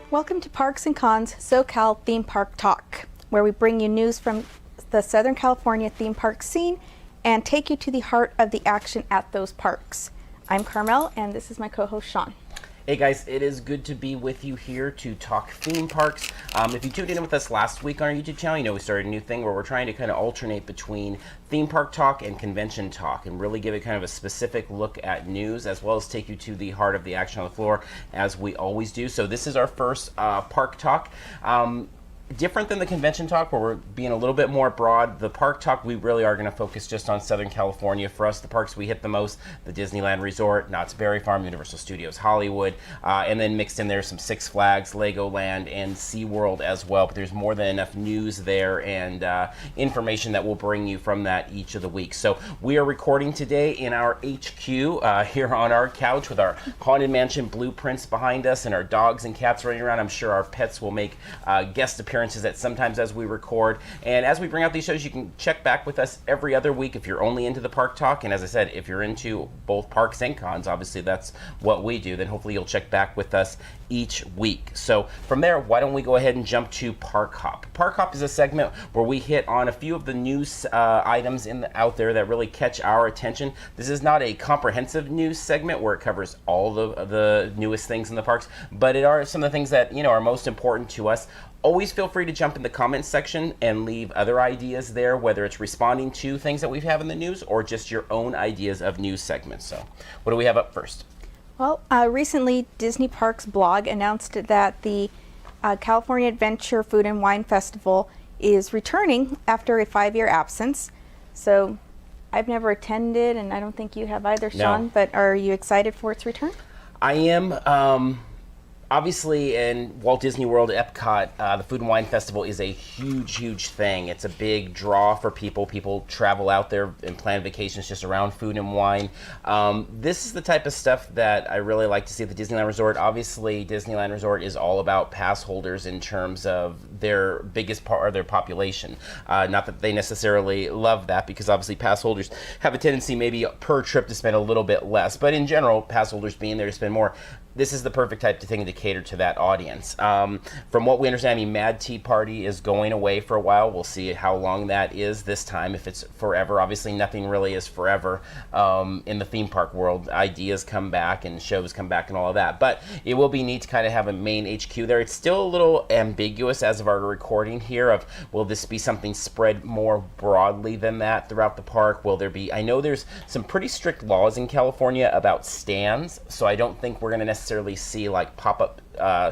Welcome to Parks and Cons SoCal Theme Park Talk, where we bring you news from the Southern California theme park scene and take you to the heart of the action at those parks. I'm Carmel, and this is my co-host Sean. Hey guys, it is good to be with you here to talk theme parks. If you tuned in with us last week on our YouTube channel, you know we started a new thing where we're trying to kind of alternate between theme park talk and convention talk and really give it kind of a specific look at news as well as take you to the heart of the action on the floor as we always do. So this is our first park talk. Different than the convention talk where we're being a little bit more broad. The park talk, we really are going to focus just on Southern California. For us, the parks we hit the most, the Disneyland Resort, Knott's Berry Farm, Universal Studios Hollywood, and then mixed in there some Six Flags, Legoland, and SeaWorld as well. But there's more than enough news there and information that we'll bring you from that each of the weeks. So we are recording today in our HQ here on our couch with our Haunted Mansion blueprints behind us and our dogs and cats running around. I'm sure our pets will make guest appearances that sometimes as we record. And as we bring out these shows, you can check back with us every other week if you're only into the park talk. And as I said, if you're into both parks and cons, obviously that's what we do, then hopefully you'll check back with us each week. So from there, why don't we go ahead and jump to Park Hop. Park Hop is a segment where we hit on a few of the news items out there that really catch our attention. This is not a comprehensive news segment where it covers all the newest things in the parks, but it are some of the things that are most important to us. Always feel free to jump in the comments section and leave other ideas there, whether it's responding to things that we have in the news or just your own ideas of news segments. So what do we have up first? Well, recently Disney Parks blog announced that the California Adventure Food and Wine Festival is returning after a 5-year absence. So I've never attended, and I don't think you have either, Sean, but are you excited for its return? I am. Obviously, in Walt Disney World, Epcot, the Food and Wine Festival is a huge, huge thing. It's a big draw for people. People travel out there and plan vacations just around food and wine. This is the type of stuff that I really like to see at the Disneyland Resort. Obviously, Disneyland Resort is all about pass holders in terms of their biggest part of their population. Not that they necessarily love that, because obviously pass holders have a tendency maybe per trip to spend a little bit less. But in general, pass holders being there to spend more, this is the perfect type of thing to cater to that audience. From what we understand, Mad Tea Party is going away for a while. We'll see how long that is this time, if it's forever. Obviously, nothing really is forever in the theme park world. Ideas come back and shows come back and all of that. But it will be neat to kind of have a main HQ there. It's still a little ambiguous as of our recording here of, will this be something spread more broadly than that throughout the park? Will there be, I know there's some pretty strict laws in California about stands, so I don't think we're going to necessarily see like pop-up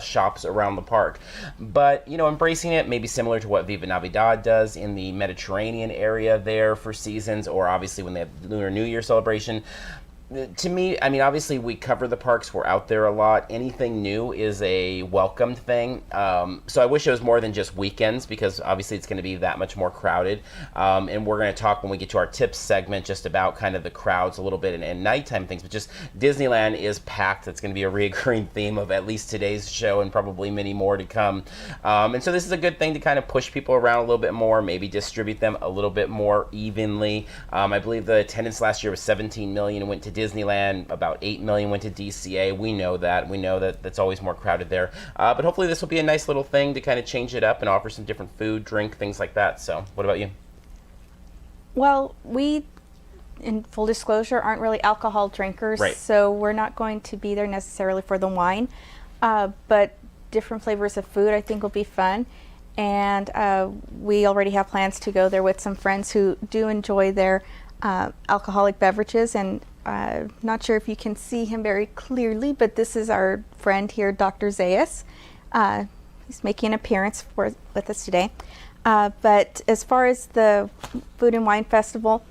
shops around the park, but embracing it, maybe similar to what Viva Navidad does in the Mediterranean area there for seasons, or obviously when they have Lunar New Year celebration. To me, I mean, obviously we cover the parks, we're out there a lot. Anything new is a welcomed thing. So I wish it was more than just weekends, because obviously it's going to be that much more crowded. And we're going to talk when we get to our tips segment just about kind of the crowds a little bit and nighttime things. But just Disneyland is packed. That's going to be a reoccurring theme of at least today's show and probably many more to come. And so this is a good thing to kind of push people around a little bit more, maybe distribute them a little bit more evenly. I believe the attendance last year was 17 million and went to Disneyland, about 8 million went to DCA. We know that that's always more crowded there. But hopefully this will be a nice little thing to kind of change it up and offer some different food, drink, things like that. So what about you? Well, we, in full disclosure, aren't really alcohol drinkers, right. So we're not going to be there necessarily for the wine. But different flavors of food I think will be fun. And we already have plans to go there with some friends who do enjoy their alcoholic beverages, and not sure if you can see him very clearly, but this is our friend here, Dr. Zayas. He's making an appearance with us today. But as far as the Food and Wine Festival,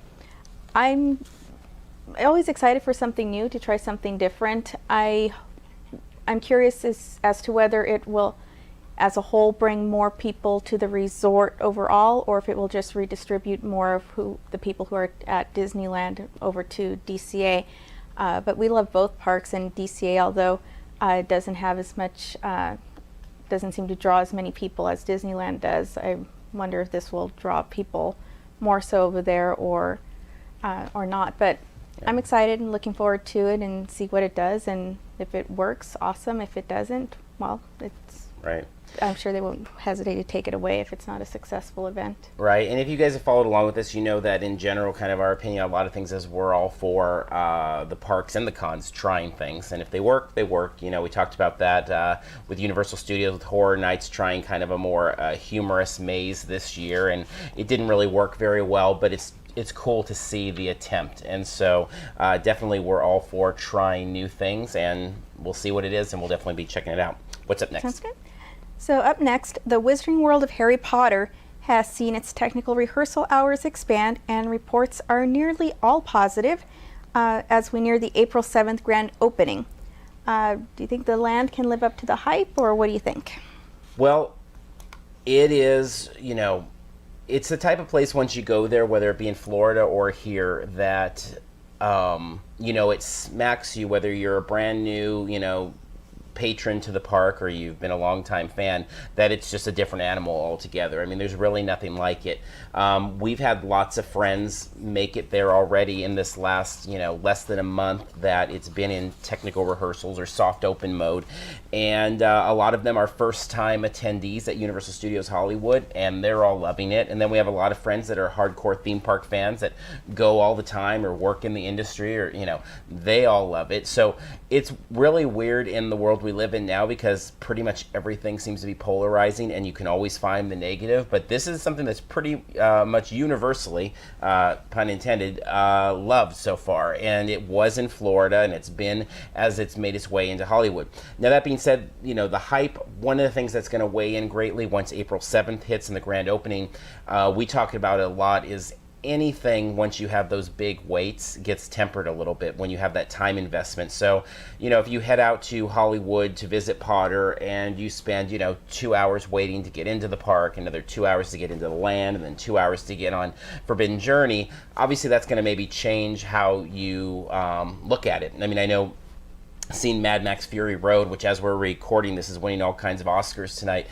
I'm always excited for something new, to try something different. I'm curious as to whether it will, as a whole, bring more people to the resort overall, or if it will just redistribute more of the people who are at Disneyland over to DCA. But we love both parks, and DCA, although it doesn't have as much, doesn't seem to draw as many people as Disneyland does. I wonder if this will draw people more so over there or not. But I'm excited and looking forward to it and see what it does. And if it works, awesome. If it doesn't, well, it's Right. I'm sure they won't hesitate to take it away if it's not a successful event. Right, and if you guys have followed along with this, you know that in general, kind of our opinion on a lot of things is we're all for the parks and the cons trying things, and if they work, they work. You know, we talked about that with Universal Studios with Horror Nights trying kind of a more humorous maze this year, and it didn't really work very well, but it's cool to see the attempt, and so definitely we're all for trying new things, and we'll see what it is, and we'll definitely be checking it out. What's up next? Sounds good. So up next, the Wizarding World of Harry Potter has seen its technical rehearsal hours expand, and reports are nearly all positive as we near the April 7th grand opening. Do you think the land can live up to the hype, or what do you think? Well, it is, you know, it's the type of place once you go there, whether it be in Florida or here, that, you know, it smacks you, whether you're a brand new, you know, patron to the park or you've been a longtime fan, that it's just a different animal altogether. I mean, there's really nothing like it. We've had lots of friends make it there already in this last, you know, less than a month that it's been in technical rehearsals or soft open mode, and a lot of them are first time attendees at Universal Studios Hollywood, and they're all loving it. And then we have a lot of friends that are hardcore theme park fans that go all the time or work in the industry, or, you know, they all love it. So it's really weird in the world we live in now, because pretty much everything seems to be polarizing and you can always find the negative, but this is something that's pretty much universally, pun intended, loved so far. And it was in Florida, and it's been as it's made its way into Hollywood. Now, that being said, you know, the hype, one of the things that's going to weigh in greatly once April 7th hits in the grand opening, we talk about it a lot, is anything once you have those big waits gets tempered a little bit when you have that time investment. So, you know, if you head out to Hollywood to visit Potter and you spend, you know, 2 hours waiting to get into the park, another 2 hours to get into the land, and then 2 hours to get on Forbidden Journey, obviously that's going to maybe change how you look at it. I mean, I know seeing Mad Max Fury Road, which as we're recording this is winning all kinds of Oscars tonight,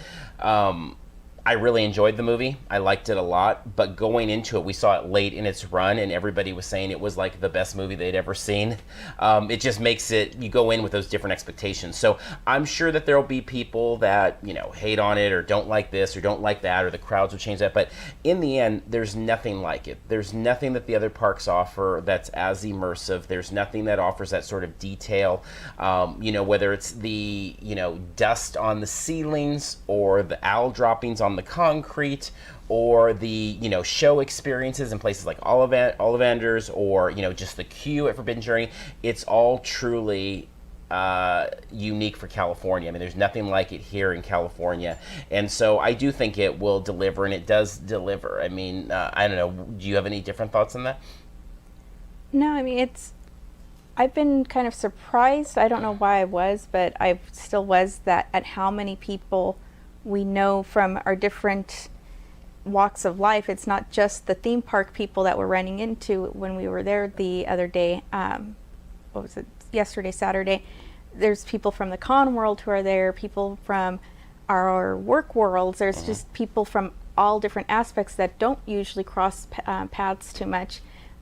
I really enjoyed the movie. I liked it a lot, but going into it, we saw it late in its run, and everybody was saying it was like the best movie they'd ever seen. It just makes it, you go in with those different expectations. So I'm sure that there'll be people that, you know, hate on it or don't like this or don't like that, or the crowds will change that. But in the end, there's nothing like it. There's nothing that the other parks offer that's as immersive. There's nothing that offers that sort of detail. You know, whether it's the, you know, dust on the ceilings or the owl droppings on the concrete, or the, you know, show experiences in places like Ollivanders, or, you know, just the queue at Forbidden Journey. It's all truly unique for California. I mean, there's nothing like it here in California, and so I do think it will deliver, and it does deliver. I mean, I don't know, do you have any different thoughts on that? No, I mean, I've been kind of surprised. I don't know why I was, but I still was, that at how many people we know from our different walks of life. It's not just the theme park people that we're running into. When we were there the other day, what was it, yesterday, Saturday, there's people from the con world who are there, people from our work worlds. There's just people from all different aspects that don't usually cross paths too much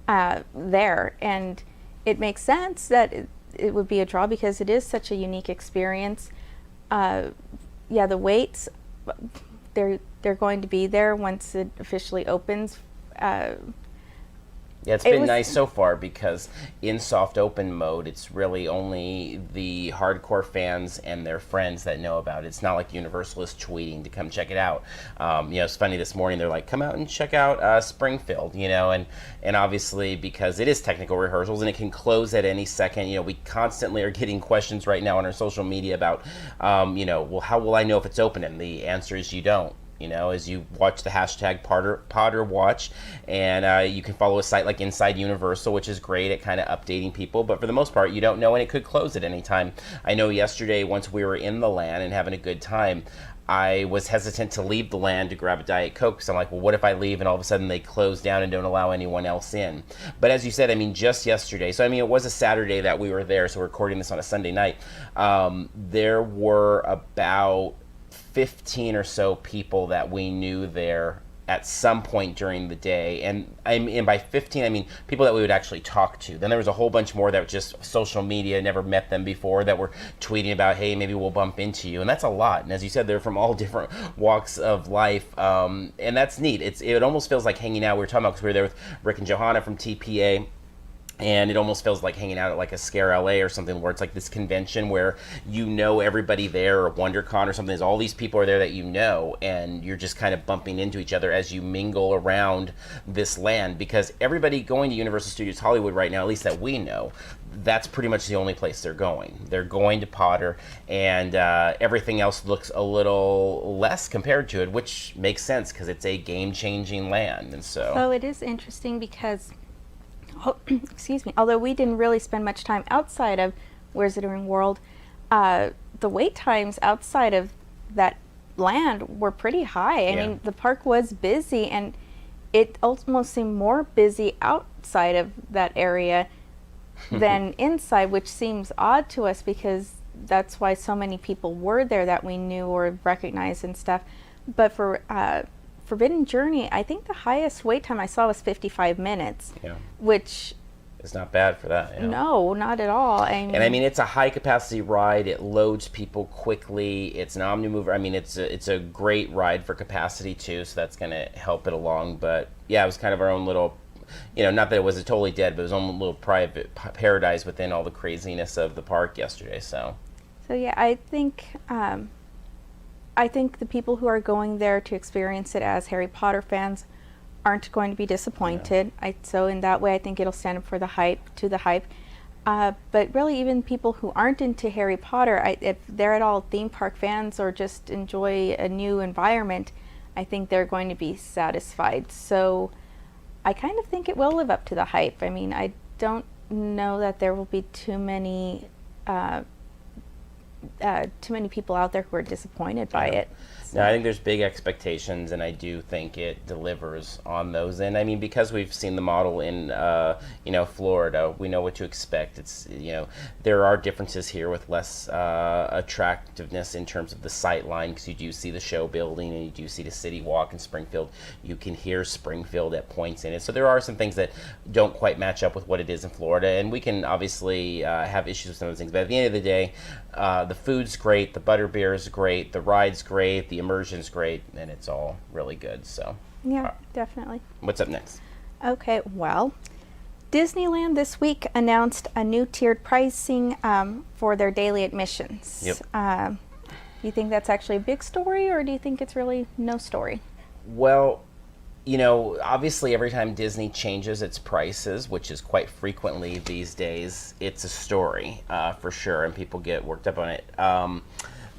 there. And it makes sense that it would be a draw, because it is such a unique experience. Yeah, the waits, they're going to be there once it officially opens. Yeah, it's been nice so far, because in soft open mode, it's really only the hardcore fans and their friends that know about it. It's not like Universal is tweeting to come check it out. You know, it's funny, this morning they're like, come out and check out Springfield, you know, and obviously because it is technical rehearsals and it can close at any second. You know, we constantly are getting questions right now on our social media about, you know, well, how will I know if it's open? And the answer is you don't. You know, as you watch the hashtag Potter Watch, and you can follow a site like Inside Universal, which is great at kind of updating people, but for the most part, you don't know, and it could close at any time. I know yesterday, once we were in the land and having a good time, I was hesitant to leave the land to grab a Diet Coke, because I'm like, well, what if I leave and all of a sudden they close down and don't allow anyone else in? But as you said, I mean, just yesterday, so I mean, it was a Saturday that we were there, so we're recording this on a Sunday night, there were about 15 or so people that we knew there at some point during the day. And by 15, I mean people that we would actually talk to. Then there was a whole bunch more that were just social media, never met them before, that were tweeting about, hey, maybe we'll bump into you. And that's a lot. And as you said, they're from all different walks of life. And that's neat. It almost feels like hanging out. We were talking about, because we were there with Rick and Johanna from TPA. And it almost feels like hanging out at like a Scare LA or something, where it's like this convention where you know everybody there, or WonderCon or something. There's all these people are there that you know, and you're just kind of bumping into each other as you mingle around this land. Because everybody going to Universal Studios Hollywood right now, at least that we know, that's pretty much the only place they're going. They're going to Potter, and everything else looks a little less compared to it, which makes sense because it's a game-changing land. And so it is interesting because, excuse me, although we didn't really spend much time outside of Wizarding World, the wait times outside of that land were pretty high. I mean, the park was busy, and it almost seemed more busy outside of that area than inside, which seems odd to us because that's why so many people were there that we knew or recognized and stuff. But for Forbidden Journey, I think the highest wait time I saw was 55 minutes, which is not bad for that. No, not at all. And I mean, it's a high capacity ride. It loads people quickly. It's an omni mover. I mean, it's a great ride for capacity too, so that's going to help it along. But yeah, it was kind of our own little, not that it was totally dead, but it was own little private paradise within all the craziness of the park yesterday. So yeah, I think the people who are going there to experience it as Harry Potter fans aren't going to be disappointed. So in that way, I think it'll stand up for the hype. But really, even people who aren't into Harry Potter, if they're at all theme park fans or just enjoy a new environment, I think they're going to be satisfied. So I kind of think it will live up to the hype. I mean, I don't know that there will be too many people out there who are disappointed by it. No, I think there's big expectations, and I do think it delivers on those. And I mean, because we've seen the model in, Florida, we know what to expect. It's, there are differences here with less attractiveness in terms of the sight line, because you do see the show building and you do see the city walk in Springfield. You can hear Springfield at points in it. So there are some things that don't quite match up with what it is in Florida, and we can obviously have issues with some of those things. But at the end of the day, the food's great, the butterbeer is great, the ride's great, the immersion's great, and it's all really good. So yeah, definitely. What's up next? Okay, well, Disneyland this week announced a new tiered pricing for their daily admissions. Yep. You think that's actually a big story, or do you think it's really no story? Well, obviously every time Disney changes its prices, which is quite frequently these days, it's a story for sure, and people get worked up on it.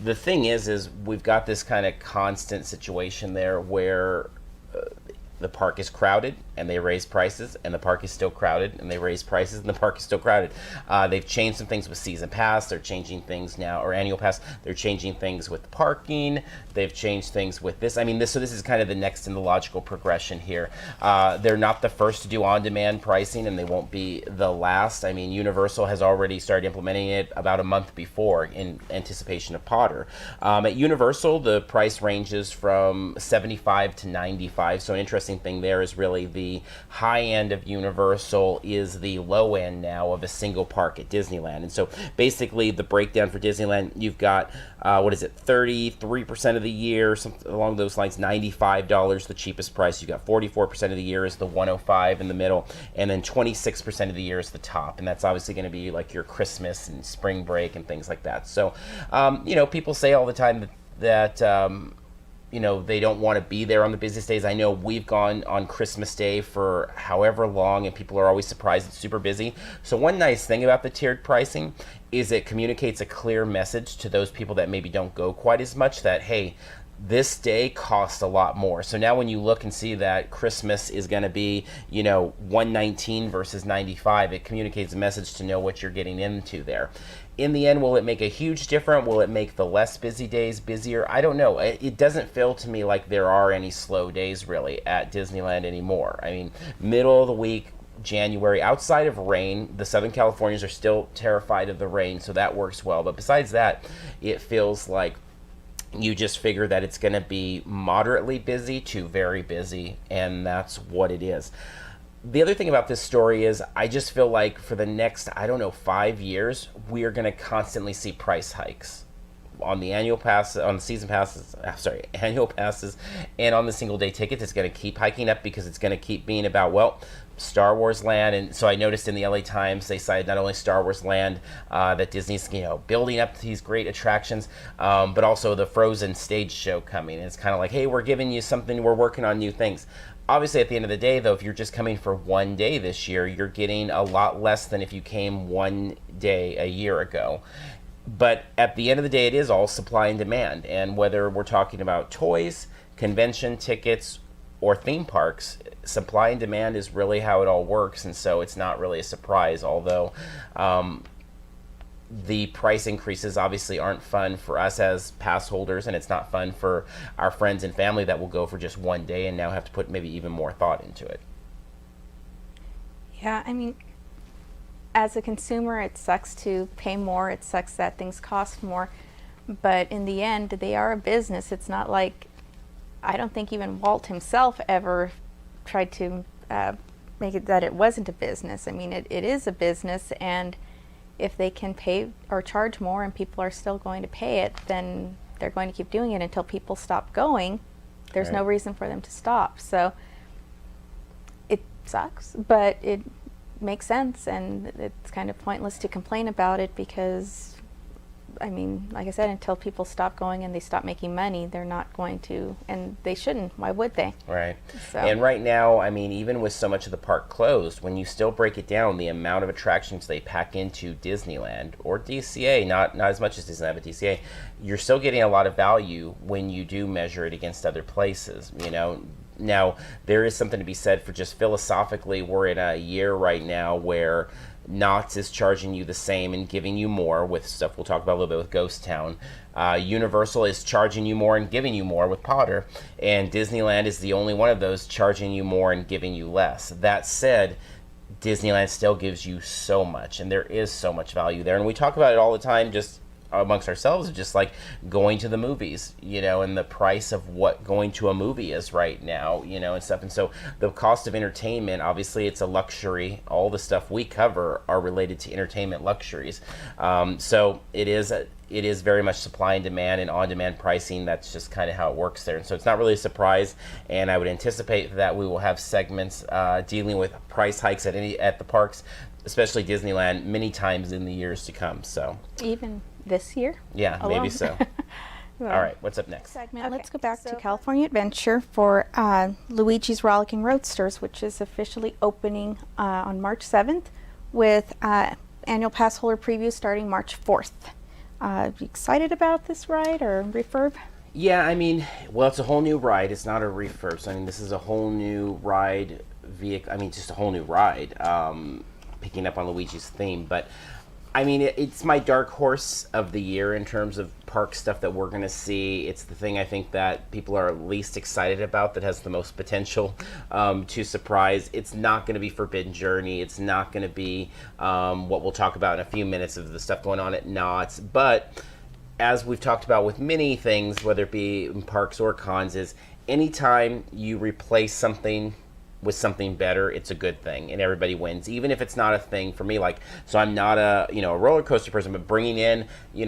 The thing is we've got this kind of constant situation there where the park is crowded and they raise prices, and the park is still crowded and they raise prices, and the park is still crowded. They've changed some things with season pass. They're changing things now, or annual pass. They're changing things with parking. They've changed things with this. I mean, this is kind of the next in the logical progression here. They're not the first to do on-demand pricing, and they won't be the last. I mean, Universal has already started implementing it about a month before in anticipation of Potter. At Universal, the price ranges from $75 to $95. So an interesting thing there is really the high end of Universal is the low end now of a single park at Disneyland. And so basically the breakdown for Disneyland, you've got 33% of the year, something along those lines, $95, the cheapest price. You've got 44% of the year is the $105 in the middle, and then 26% of the year is the top. And that's obviously going to be like your Christmas and spring break and things like that. So people say all the time that they don't want to be there on the busiest days. I know we've gone on Christmas Day for however long, and people are always surprised it's super busy. So one nice thing about the tiered pricing is it communicates a clear message to those people that maybe don't go quite as much, that, hey, this day costs a lot more. So now when you look and see that Christmas is going to be, $119 versus $95, it communicates a message to know what you're getting into there. In the end, will it make a huge difference? Will it make the less busy days busier? I don't know. It doesn't feel to me like there are any slow days really at Disneyland anymore. I mean, middle of the week, January, outside of rain, the Southern Californians are still terrified of the rain, so that works well. But besides that, it feels like You just figure that it's going to be moderately busy to very busy, and that's what it is. The other thing about this story is I just feel like for the next, I don't know, 5 years, we are going to constantly see price hikes on the annual pass, on the season passes, annual passes, and on the single day tickets. It's going to keep hiking up because it's going to keep being about, well, Star Wars Land. And so I noticed in the LA Times they cited not only Star Wars Land, that Disney's building up these great attractions, but also the Frozen stage show coming. And it's kind of like, hey, we're giving you something, we're working on new things. Obviously, at the end of the day, though, if you're just coming for one day this year, you're getting a lot less than if you came one day a year ago. But at the end of the day, it is all supply and demand. And whether we're talking about toys, convention tickets, or theme parks, supply and demand is really how it all works. And so it's not really a surprise, although the price increases obviously aren't fun for us as pass holders, and it's not fun for our friends and family that will go for just one day and now have to put maybe even more thought into it. Yeah, I mean, as a consumer, it sucks to pay more. It sucks that things cost more. But in the end, they are a business. It's not like, I don't think even Walt himself ever tried to make it that it wasn't a business. I mean, it is a business, and if they can pay or charge more and people are still going to pay it, then they're going to keep doing it until people stop going. There's no reason for them to stop. So it sucks, but it makes sense, and it's kind of pointless to complain about it because, I mean, like I said, until people stop going and they stop making money, they're not going to, and they shouldn't. Why would they? Right. So. And right now, I mean, even with so much of the park closed, when you still break it down, the amount of attractions they pack into Disneyland or DCA, not as much as Disneyland, but DCA, you're still getting a lot of value when you do measure it against other places, Now, there is something to be said for just philosophically, we're in a year right now where Knott is charging you the same and giving you more with stuff we'll talk about a little bit with Ghost Town. Universal is charging you more and giving you more with Potter. And Disneyland is the only one of those charging you more and giving you less. That said, Disneyland still gives you so much, and there is so much value there. And we talk about it all the time, just amongst ourselves, just like going to the movies, and the price of what going to a movie is right now, and stuff. And so the cost of entertainment, obviously it's a luxury. All the stuff we cover are related to entertainment luxuries. So it is very much supply and demand and on-demand pricing. That's just kind of how it works there. And so it's not really a surprise, and I would anticipate that we will have segments dealing with price hikes at the parks, especially Disneyland, many times in the years to come. So even this year? Yeah, alone. maybe so. All right, what's up next? Segment. Okay. Let's go back to California Adventure for Luigi's Rollicking Roadsters, which is officially opening on March 7th with annual pass holder preview starting March 4th. You excited about this ride or refurb? Yeah, I mean, well, it's a whole new ride. It's not a refurb. So, I mean, this is a whole new ride vehicle. I mean, just a whole new ride, picking up on Luigi's theme. But I mean, it's my dark horse of the year in terms of park stuff that we're going to see. It's the thing I think that people are least excited about, that has the most potential to surprise. It's not going to be Forbidden Journey. It's not going to be what we'll talk about in a few minutes of the stuff going on at Knott's. But as we've talked about with many things, whether it be in parks or cons, is anytime you replace something with something better, it's a good thing, and everybody wins, even if it's not a thing for me. Like, so I'm not a roller coaster person, but bringing in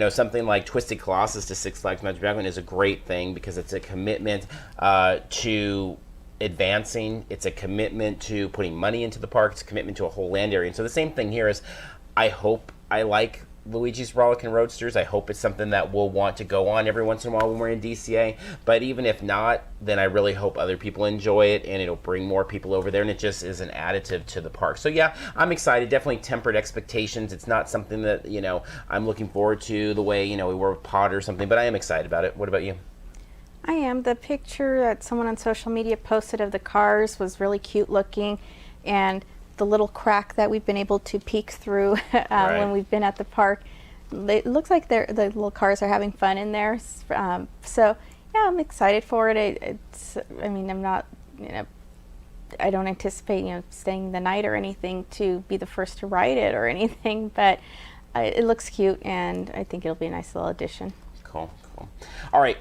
something like Twisted Colossus to Six Flags Magic Mountain is a great thing because it's a commitment to advancing. It's a commitment to putting money into the park. It's a commitment to a whole land area. And so the same thing here is, I hope I like Luigi's Rollicking Roadsters. I hope it's something that we'll want to go on every once in a while when we're in DCA. But even if not, then I really hope other people enjoy it and it'll bring more people over there, and it just is an additive to the park. So yeah, I'm excited. Definitely tempered expectations. It's not something that, I'm looking forward to the way, we were with Potter or something, but I am excited about it. What about you? I am. The picture that someone on social media posted of the cars was really cute looking, and the little crack that we've been able to peek through Right. when we've been at the park, it looks like the little cars are having fun in there. So yeah, I'm excited for it. I'm not, I don't anticipate, staying the night or anything to be the first to ride it or anything, but it looks cute, and I think it'll be a nice little addition. Cool. All right,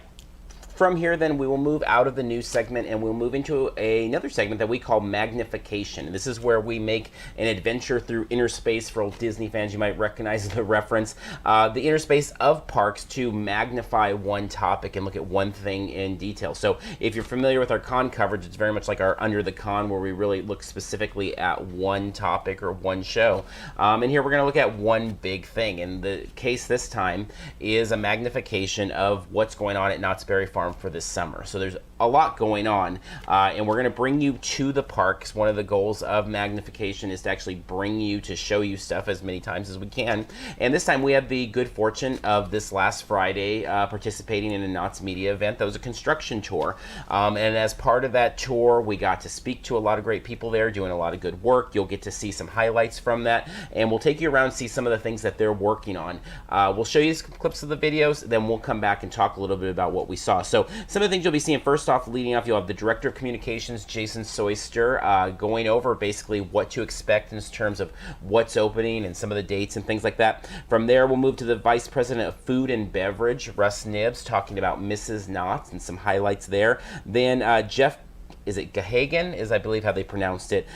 From here, then, we will move out of the news segment and we'll move into another segment that we call Magnification. And this is where we make an adventure through inner space. For old Disney fans, you might recognize the reference. The inner space of parks to magnify one topic and look at one thing in detail. So if you're familiar with our con coverage, it's very much like our Under the Con, where we really look specifically at one topic or one show. And here we're going to look at one big thing. And the case this time is a magnification of what's going on at Knott's Berry Farm for this summer. So there's a lot going on, and we're going to bring you to the parks. One of the goals of magnification is to actually bring you, to show you stuff as many times as we can. And this time we had the good fortune of this last Friday participating in a Knott's media event that was a construction tour. And as part of that tour, we got to speak to a lot of great people there doing a lot of good work. You'll get to see some highlights from that, and we'll take you around and see some of the things that they're working on. We'll show you some clips of the videos, then we'll come back and talk a little bit about what we saw. So some of the things you'll be seeing, first off, leading off, you'll have the Director of Communications, Jason Soyster, going over basically what to expect in terms of what's opening and some of the dates and things like that. From there, we'll move to the Vice President of Food and Beverage, Russ Nibbs, talking about Mrs. Knott and some highlights there. Then Jeff, is it Gahagan, is I believe how they pronounced it,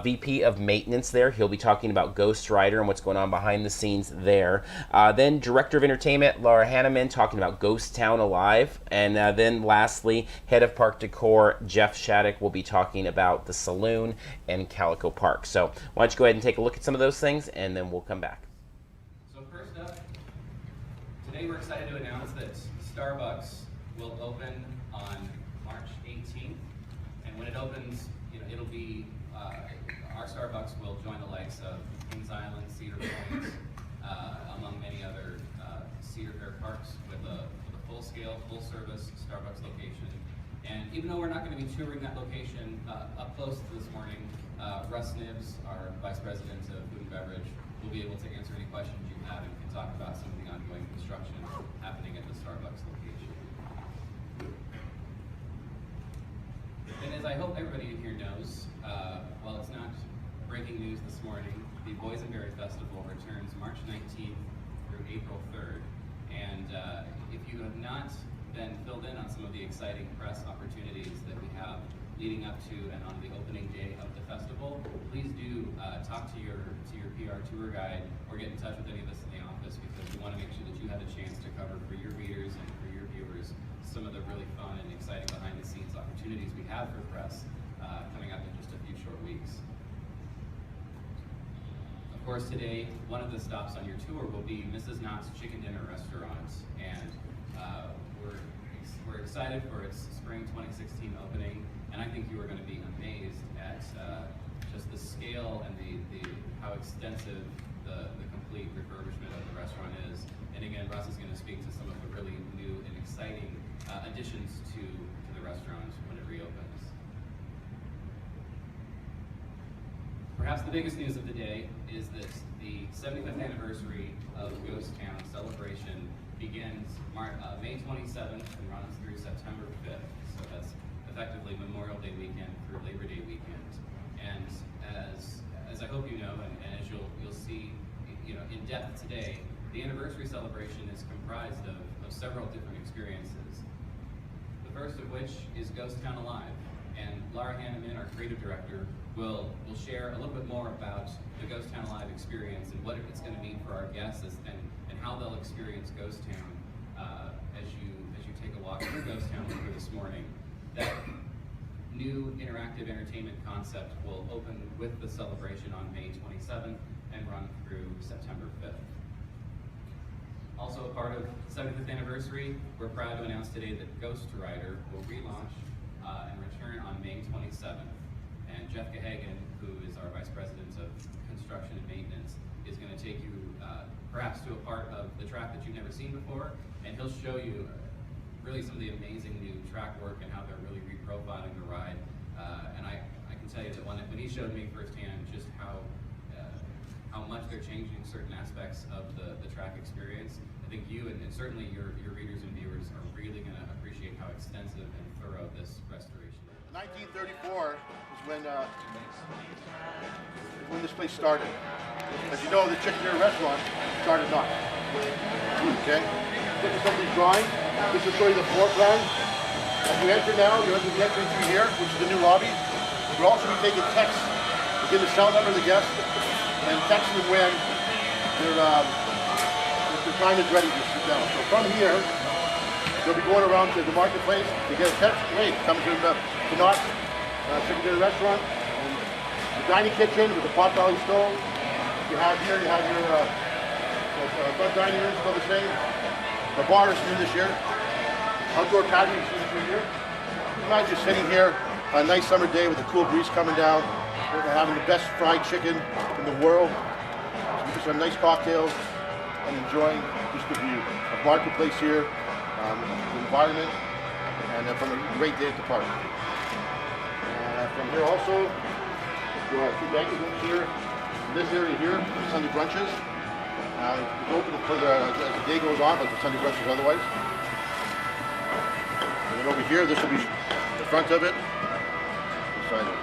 VP of Maintenance there. He'll be talking about Ghost Rider and what's going on behind the scenes there. Then Director of Entertainment, Laura Hanneman, talking about Ghost Town Alive. And then lastly, Head of Park Decor, Jeff Shattuck, will be talking about the Saloon and Calico Park. So why don't you go ahead and take a look at some of those things, and then we'll come back. So first up, today we're excited to announce that Starbucks will open on March 18th. When it opens, it'll be, our Starbucks will join the likes of Kings Island, Cedar Point, among many other Cedar Fair parks with a full-scale, full-service Starbucks location. And even though we're not going to be touring that location up close this morning, Russ Nibbs, our Vice President of Food and Beverage, will be able to answer any questions you have and can talk about some of the ongoing construction happening at the Starbucks location. And as I hope everybody in here knows, while it's not breaking news this morning, the Boysenberry Festival returns March 19th through April 3rd. And if you have not been filled in on some of the exciting press opportunities that we have leading up to and on the opening day of the festival, please do talk to your PR tour guide or get in touch with any of us in the office, because we want to make sure that you have a chance to cover for your readers and for your viewers some of the really fun and exciting behind-the-scenes opportunities we have for press coming up in just a few short weeks. Of course, today, one of the stops on your tour will be Mrs. Knott's Chicken Dinner Restaurant, and we're excited for its spring 2016 opening, and I think you are going to be amazed at just the scale and how extensive the complete refurbishment of the restaurant is. And again, Russ is going to speak to some of the really new and exciting additions to the restaurant when it reopens. Perhaps the biggest news of the day is that the 75th anniversary of Ghost Town celebration begins May 27th and runs through September 5th. So that's effectively Memorial Day weekend through Labor Day weekend. And as I hope you know, and as you'll see, in depth today, the anniversary celebration is comprised of several different experiences. The first of which is Ghost Town Alive, and Laura Hanneman, our creative director, will share a little bit more about the Ghost Town Alive experience and what it's going to mean for our guests and how they'll experience Ghost Town as you take a walk through Ghost Town later this morning. That new interactive entertainment concept will open with the celebration on May 27th and run through September 5th. Also a part of the 75th anniversary, we're proud to announce today that Ghost Rider will relaunch and return on May 27th. And Jeff Gahagan, who is our Vice President of Construction and Maintenance, is going to take you perhaps to a part of the track that you've never seen before, and he'll show you really some of the amazing new track work and how they're really reprofiling the ride. And I can tell you that when he showed me firsthand just how much they're changing certain aspects of the track experience, I think you and certainly your readers and viewers are really going to appreciate how extensive and thorough this restoration is. 1934 is when this place started. As you know, the Chicken Dinner Restaurant started not. Okay? Look at some of these drawings. This will show you the floor plan. As you enter now, you enter the entrance through here, which is the new lobby. We'll also be taking texts. We'll give the cell number to the guest and text them when if the time is ready to sit down. So from here, they'll be going around to the marketplace to get a text. Wait, come to Knott Chicken Restaurant. And the dining kitchen with the pot belly stove. You have here, you have your front dining room, still the same. The bar is new this year. Outdoor patio, you see this right here. Imagine just sitting here on a nice summer day with a cool breeze coming down. We're having the best fried chicken in the world. Just some nice cocktails and enjoying just the view of marketplace here, the environment, and from a great day at the park. From here also, we have 2 banquet rooms here. In this area here, Sunday brunches. It's open for as the day goes on, but the Sunday brunches otherwise. And then over here, this will be the front of it. This side of it.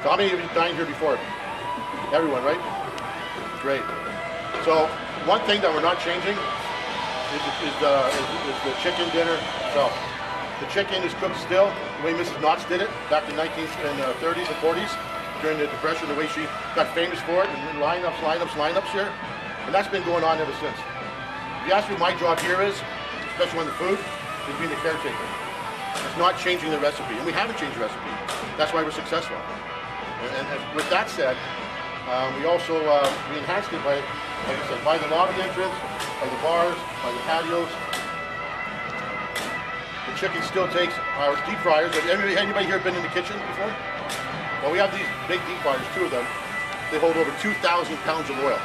So how many of you dined here before? Everyone, right? Great. So one thing that we're not changing is the chicken dinner itself. The chicken is cooked still the way Mrs. Knott did it back in 30s and 40s during the Depression, the way she got famous for it, and lineups here. And that's been going on ever since. If you ask me what my job here is, especially on the food, is being the caretaker. It's not changing the recipe, and we haven't changed the recipe. That's why we're successful. And with that said, we also we enhanced it by, like I said, by the lobby entrance, by the bars, by the patios. The chicken still takes our deep fryers. Have anybody here been in the kitchen before? Well, we have these big deep fryers, 2 of them. They hold over 2,000 pounds of oil.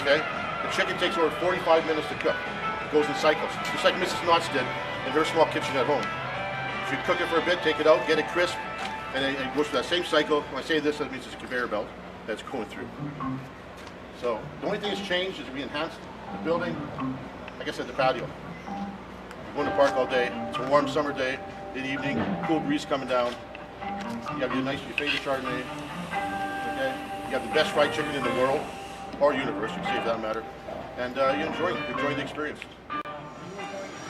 Okay? The chicken takes over 45 minutes to cook. It goes in cycles, just like Mrs. Knott did in her small kitchen at home. She'd cook it for a bit, take it out, get it crisp, and then it goes through that same cycle. When I say this, that means it's a conveyor belt that's going through. So the only thing that's changed is we enhanced the building. Like I said, the patio. You go in the park all day. It's a warm summer day, in the evening, cool breeze coming down. You have your favorite Chardonnay. Okay? You have the best fried chicken in the world, or universe, you can say, if that matter. And you're enjoying the experience.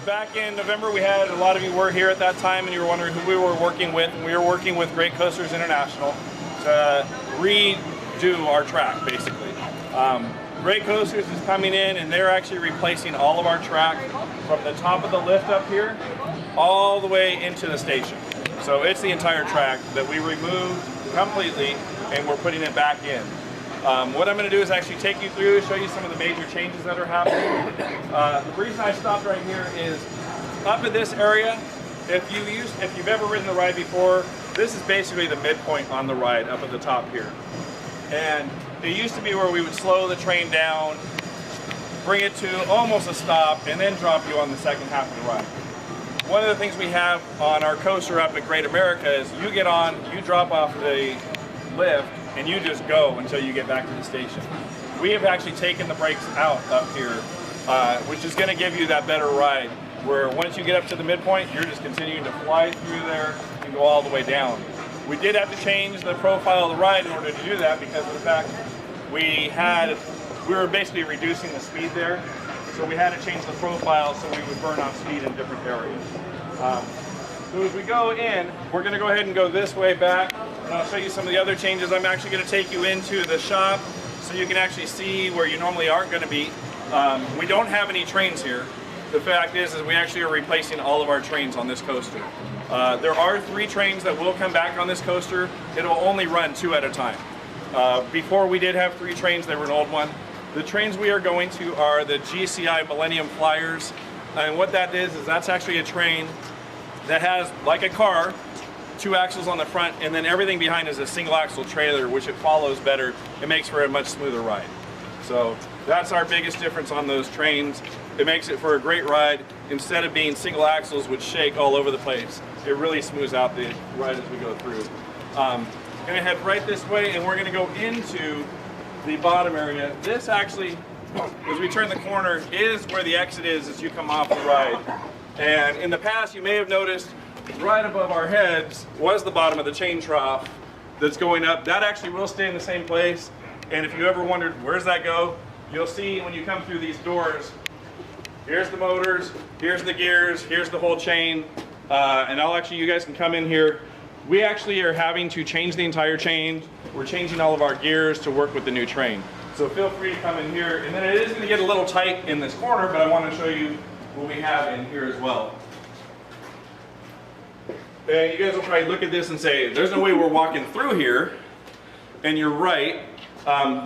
Back in November, we had a lot of you were here at that time, and you were wondering who we were working with. And we were working with Great Coasters International to redo our track, basically. Great Coasters is coming in, and they're actually replacing all of our track from the top of the lift up here all the way into the station. So it's the entire track that we removed completely, and we're putting it back in. What I'm going to do is actually take you through, show you some of the major changes that are happening. The reason I stopped right here is up in this area, if you've ever ridden the ride before, this is basically the midpoint on the ride up at the top here. And it used to be where we would slow the train down, bring it to almost a stop, and then drop you on the second half of the ride. One of the things we have on our coaster up at Great America is you get on, you drop off the lift, and you just go until you get back to the station. We have actually taken the brakes out up here, which is going to give you that better ride, where once you get up to the midpoint, you're just continuing to fly through there and go all the way down. We did have to change the profile of the ride in order to do that because of the fact we were basically reducing the speed there. So we had to change the profile so we would burn off speed in different areas. So as we go in, we're going to go ahead and go this way back, and I'll show you some of the other changes. I'm actually going to take you into the shop so you can actually see where you normally aren't going to be. We don't have any trains here. The fact is we actually are replacing all of our trains on this coaster. There are 3 trains that will come back on this coaster. It'll only run 2 at a time. Before we did have 3 trains, they were an old one. The trains we are going to are the GCI Millennium Flyers, and what that is that's actually a train that has, like a car, 2 axles on the front, and then everything behind is a single axle trailer, which it follows better. It makes for a much smoother ride. So that's our biggest difference on those trains. It makes it for a great ride. Instead of being single axles which shake all over the place, it really smooths out the ride as we go through. Going to head right this way, and we're going to go into the bottom area. This actually, as we turn the corner, is where the exit is as you come off the ride. And in the past, you may have noticed right above our heads was the bottom of the chain trough that's going up. That actually will stay in the same place. And if you ever wondered, where's that go? you'll see when you come through these doors, here's the motors, here's the gears, here's the whole chain, and you guys can come in here. We actually are having to change the entire chain. We're changing all of our gears to work with the new train. So feel free to come in here, and then it is going to get a little tight in this corner, but I want to show you what we have in here as well. And you guys will probably look at this and say, there's no way we're walking through here. And you're right.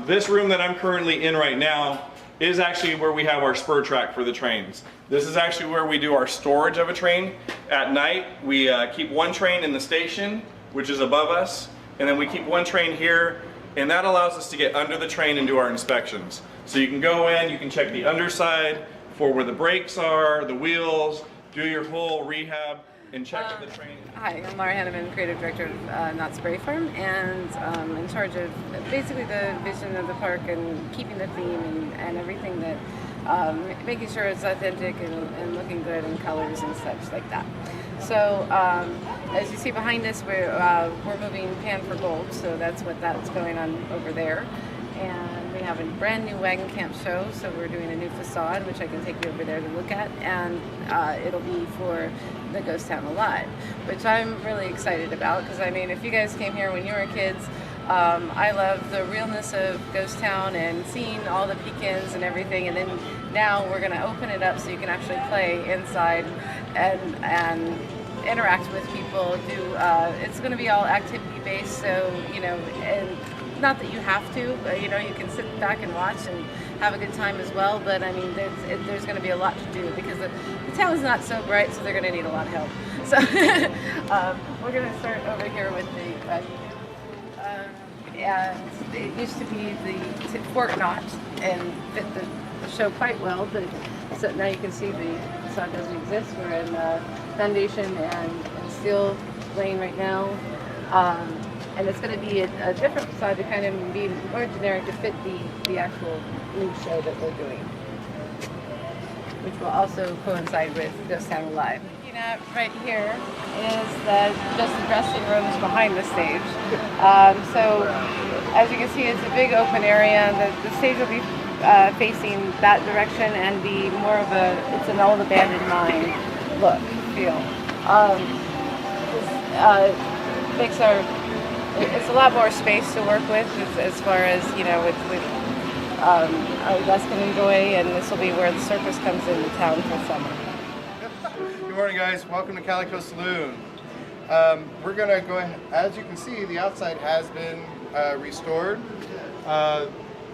This room that I'm currently in right now is actually where we have our spur track for the trains. This is actually where we do our storage of a train. At night, we keep one train in the station, which is above us, and then we keep one train here, and that allows us to get under the train and do our inspections. So you can go in, you can check the underside for where the brakes are, the wheels, do your whole rehab, and check the train. Hi, I'm Laura Hanneman, Creative Director of Knott Spray Farm, and in charge of basically the vision of the park and keeping the theme and everything that, making sure it's authentic and looking good in colors and such like that. So as you see behind us, we're moving Pan for Gold, so that's going on over there. And we have a brand new wagon camp show, so we're doing a new facade, which I can take you over there to look at, and it'll be for the Ghost Town Alive, which I'm really excited about, because I mean, if you guys came here when you were kids, I love the realness of Ghost Town and seeing all the peekins and everything, and then now we're going to open it up so you can actually play inside and interact with people. It's going to be all activity based, so and not that you have to, but you can sit back and watch and have a good time as well. But I mean, there's going to be a lot to do, because the town is not so bright, so they're going to need a lot of help. So we're going to start over here with the and it used to be the Fort Knott and fit the show quite well, but so now you can see the facade doesn't exist. We're in foundation and steel lane right now. And it's going to be a different facade to kind of be more generic to fit the actual new show that we're doing, which will also coincide with Ghost Town Alive. Looking at right here is just the dressing rooms behind the stage. So as you can see, it's a big open area. The stage will be facing that direction and be more of it's an old abandoned mine look, feel. It's a lot more space to work with as far as, with our guests can enjoy, and this will be where the circus comes into town for summer. Good morning, guys. Welcome to Calico Saloon. We're going to go ahead. As you can see, the outside has been restored.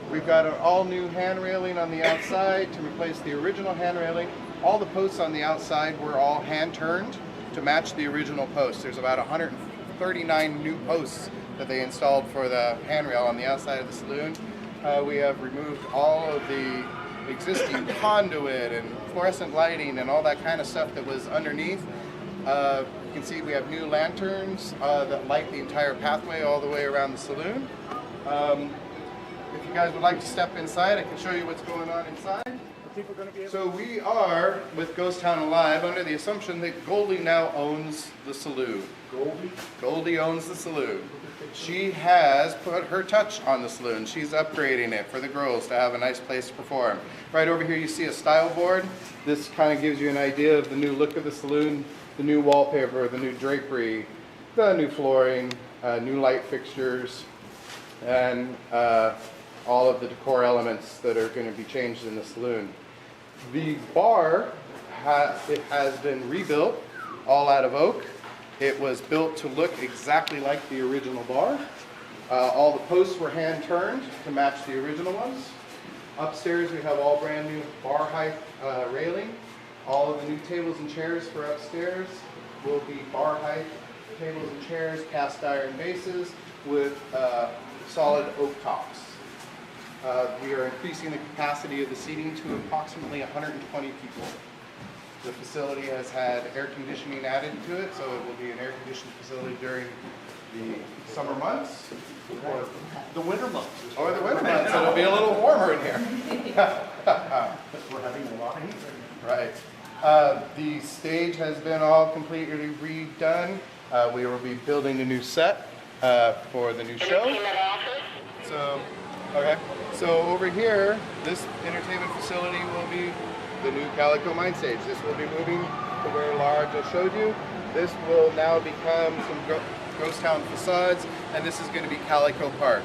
We've got an all-new hand railing on the outside to replace the original hand railing. All the posts on the outside were all hand-turned to match the original posts. There's about 139 new posts that they installed for the handrail on the outside of the saloon. We have removed all of the existing conduit and fluorescent lighting and all that kind of stuff that was underneath. You can see we have new lanterns that light the entire pathway all the way around the saloon. If you guys would like to step inside, I can show you what's going on inside. So we are, with Ghost Town Alive, under the assumption that Goldie now owns the saloon. Goldie owns the saloon. She has put her touch on the saloon. She's upgrading it for the girls to have a nice place to perform. Right over here you see a style board. This kind of gives you an idea of the new look of the saloon, the new wallpaper, the new drapery, the new flooring, new light fixtures, and all of the decor elements that are going to be changed in the saloon. The bar has been rebuilt, all out of oak. It was built to look exactly like the original bar. All the posts were hand turned to match the original ones. Upstairs we have all brand new bar height railing. All of the new tables and chairs for upstairs will be bar height tables and chairs, cast iron bases with solid oak tops. We are increasing the capacity of the seating to approximately 120 people. The facility has had air conditioning added to it, so it will be an air-conditioned facility during the summer months. Or The winter months. the winter months, it'll be a little warmer in here. We're having a lot of heat. Right. The stage has been all completely redone. We will be building a new set for the new show. So Okay, so over here, this entertainment facility will be the new Calico Mine Stage. This will be moving to where Lara just showed you. This will now become some ghost town facades, and this is going to be Calico Park.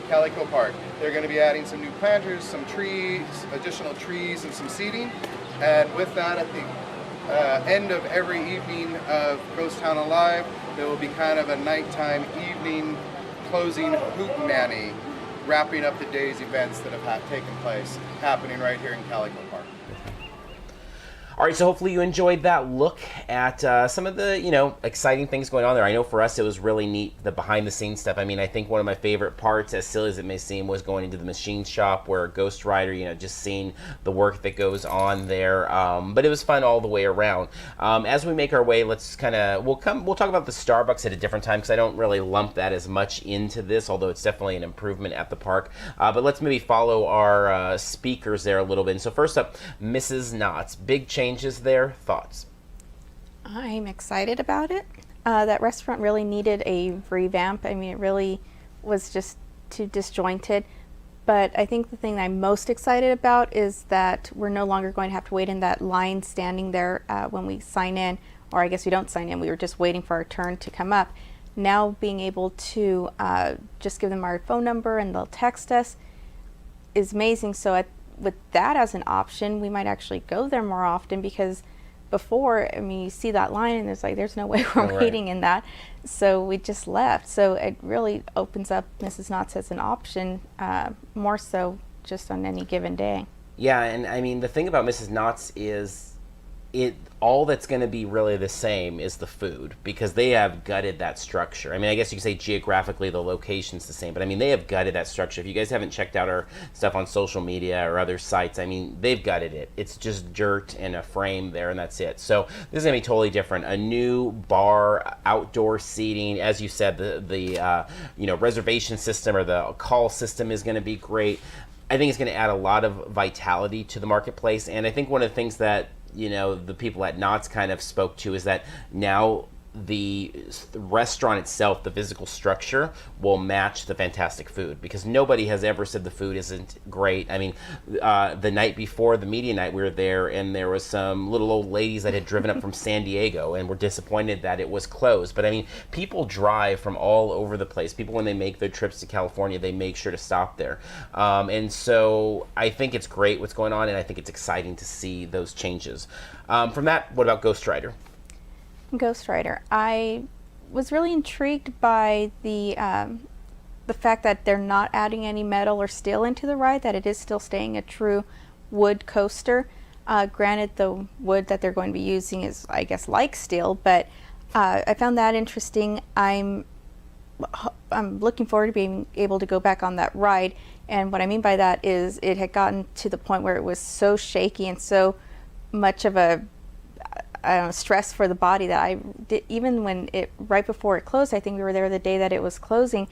Calico Park. They're going to be adding some new planters, some trees, additional trees, and some seating. And with that, at the end of every evening of Ghost Town Alive, there will be kind of a nighttime evening closing hootenanny, wrapping up the day's events that have taken place, happening right here in Calico Park. All right, so hopefully you enjoyed that look at some of the, exciting things going on there. I know for us it was really neat, the behind-the-scenes stuff. I mean, I think one of my favorite parts, as silly as it may seem, was going into the machine shop where Ghost Rider, just seeing the work that goes on there. But it was fun all the way around. As we make our way, let's we'll talk about the Starbucks at a different time because I don't really lump that as much into this, although it's definitely an improvement at the park. But let's maybe follow our speakers there a little bit. And so first up, Mrs. Knott's. Big changes there. Thoughts? I'm excited about it. That restaurant really needed a revamp. I mean, it really was just too disjointed. But I think the thing I'm most excited about is that we're no longer going to have to wait in that line standing there when we sign in, or I guess we don't sign in, we were just waiting for our turn to come up. Now being able to just give them our phone number and they'll text us is amazing. So with that as an option, we might actually go there more often, because before, I mean, you see that line and it's like, there's no way we're waiting in that. So we just left. So it really opens up Mrs. Knott's as an option, more so just on any given day. Yeah, and I mean, the thing about Mrs. Knott's is all that's going to be really the same is the food, because they have gutted that structure. I mean, I guess you could say geographically the location's the same, but I mean, they have gutted that structure. If you guys haven't checked out our stuff on social media or other sites, I mean, they've gutted it. It's just dirt and a frame there, and that's it. So this is going to be totally different. A new bar, outdoor seating, as you said, the reservation system or the call system is going to be great. I think it's going to add a lot of vitality to the marketplace, and I think one of the things that the people at Knott's kind of spoke to is that now the restaurant itself, the physical structure, will match the fantastic food, because nobody has ever said the food isn't great. I mean, the night before the media night, we were there, and there was some little old ladies that had driven up from San Diego and were disappointed that it was closed. But I mean, people drive from all over the place. People, when they make their trips to California, they make sure to stop there. And so I think it's great what's going on, and I think it's exciting to see those changes. From that, what about Ghost Rider? Ghost Rider. I was really intrigued by the fact that they're not adding any metal or steel into the ride, that it is still staying a true wood coaster. Granted, the wood that they're going to be using is, I guess, like steel, but I found that interesting. I'm looking forward to being able to go back on that ride, and what I mean by that is it had gotten to the point where it was so shaky and so much of a stress for the body that I did, even when right before it closed, I think we were there the day that it was closing,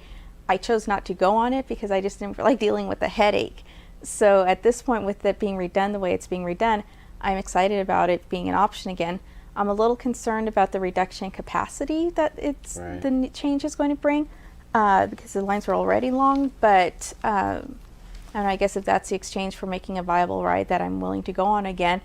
I chose not to go on it because I just didn't feel like dealing with the headache. So at this point, with it being redone the way it's being redone, I'm excited about it being an option again. I'm a little concerned about the reduction in capacity that the change is going to bring, because the lines were already long, but and I guess if that's the exchange for making a viable ride that I'm willing to go on again,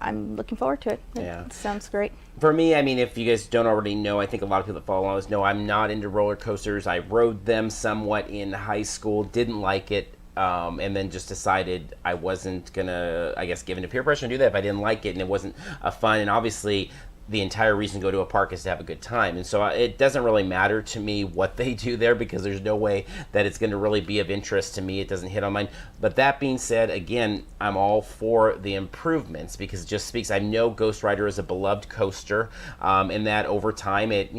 I'm looking forward to it. It sounds great. For me, I mean, if you guys don't already know, I think a lot of people that follow us know I'm not into roller coasters. I rode them somewhat in high school, didn't like it, and then just decided I wasn't going to, I guess, give into peer pressure and do that if I didn't like it, and it wasn't fun. And obviously, the entire reason to go to a park is to have a good time. And so it doesn't really matter to me what they do there, because there's no way that it's going to really be of interest to me. It doesn't hit on mine. But that being said, again, I'm all for the improvements, because it just speaks. I know Ghost Rider is a beloved coaster, and that over time it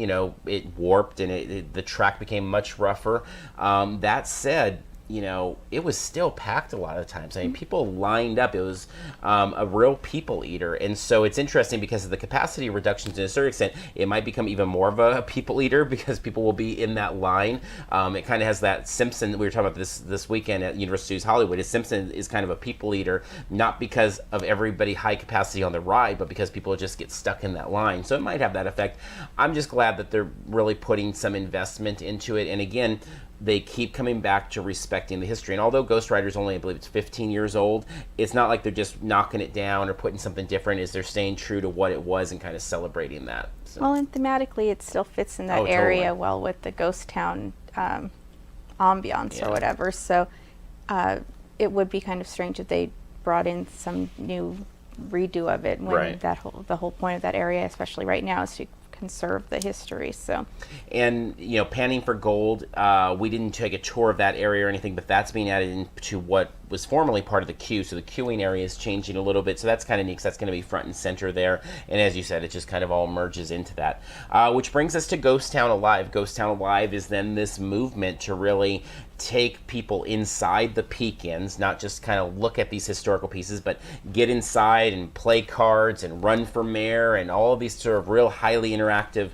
warped and the track became much rougher. That said, it was still packed a lot of times. I mean, people lined up. It was a real people eater. And so it's interesting because of the capacity reductions to a certain extent, it might become even more of a people eater because people will be in that line. It kind of has that Simpson, we were talking about this weekend at Universal Studios Hollywood. Simpson is kind of a people eater, not because of everybody high capacity on the ride, but because people just get stuck in that line. So it might have that effect. I'm just glad that they're really putting some investment into it. And again, they keep coming back to respecting the history. And although Ghost Rider's only, I believe it's 15 years old, it's not like they're just knocking it down or putting something different. They're staying true to what it was and kind of celebrating that. So. Well, and thematically, it still fits in that Totally. area well with the ghost town ambiance or whatever. So it would be kind of strange if they brought in some new redo of it when the whole point of that area, especially right now, is to conserve the history. So, and panning for gold, we didn't take a tour of that area or anything, but that's being added into what was formerly part of the queue. So the queuing area is changing a little bit, so that's kind of neat because that's going to be front and center there. And as you said, it just kind of all merges into that, which brings us to Ghost Town Alive. Ghost Town Alive is then this movement to really take people inside the Peekins, not just kind of look at these historical pieces, but get inside and play cards and run for mayor and all of these sort of real highly interactive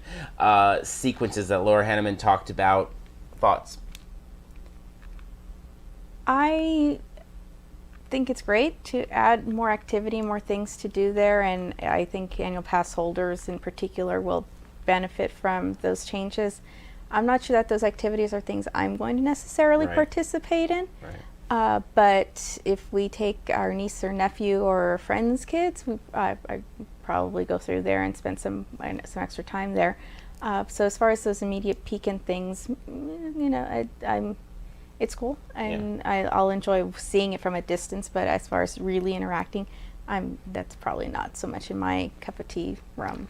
sequences that Laura Hanneman talked about. Thoughts? I think it's great to add more activity, more things to do there, and I think annual pass holders in particular will benefit from those changes. I'm not sure that those activities are things I'm going to necessarily participate in, but if we take our niece or nephew or friend's kids, I probably go through there and spend some extra time there. So as far as those immediate Pekin things, it's cool, and I'll enjoy seeing it from a distance, but as far as really interacting, that's probably not so much in my cup of tea realm.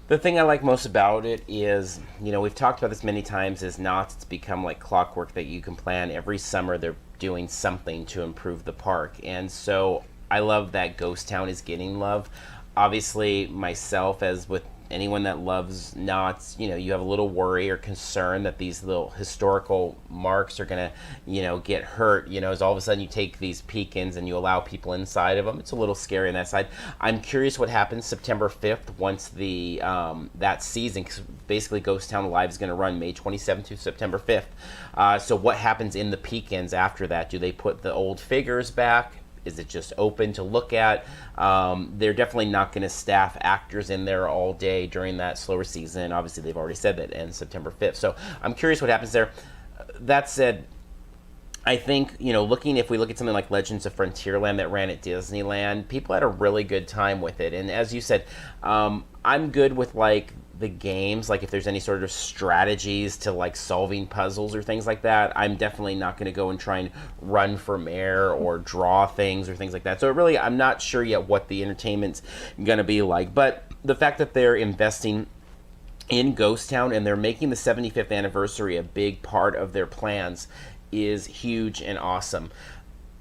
The thing I like most about it is, we've talked about this many times, is Knott's. It's become like clockwork that you can plan. Every summer they're doing something to improve the park, and so I love that Ghost Town is getting love. Obviously, myself, as with anyone that loves Knott's, you have a little worry or concern that these little historical marks are going to, get hurt. As all of a sudden you take these Peekins and you allow people inside of them. It's a little scary on that side. I'm curious what happens September 5th once the that season, because basically Ghost Town Alive is going to run May 27th to September 5th. So what happens in the Peekins after that? Do they put the old figures back? Is it just open to look at? They're definitely not going to staff actors in there all day during that slower season. Obviously, they've already said that ends September 5th. So I'm curious what happens there. That said, I think, if we look at something like Legends of Frontierland that ran at Disneyland, people had a really good time with it. And as you said, I'm good with the games, if there's any sort of strategies to solving puzzles or things like that. I'm definitely not going to go and try and run for mayor or draw things or things like that. So I'm not sure yet what the entertainment's going to be like. But the fact that they're investing in Ghost Town and they're making the 75th anniversary a big part of their plans is huge and awesome.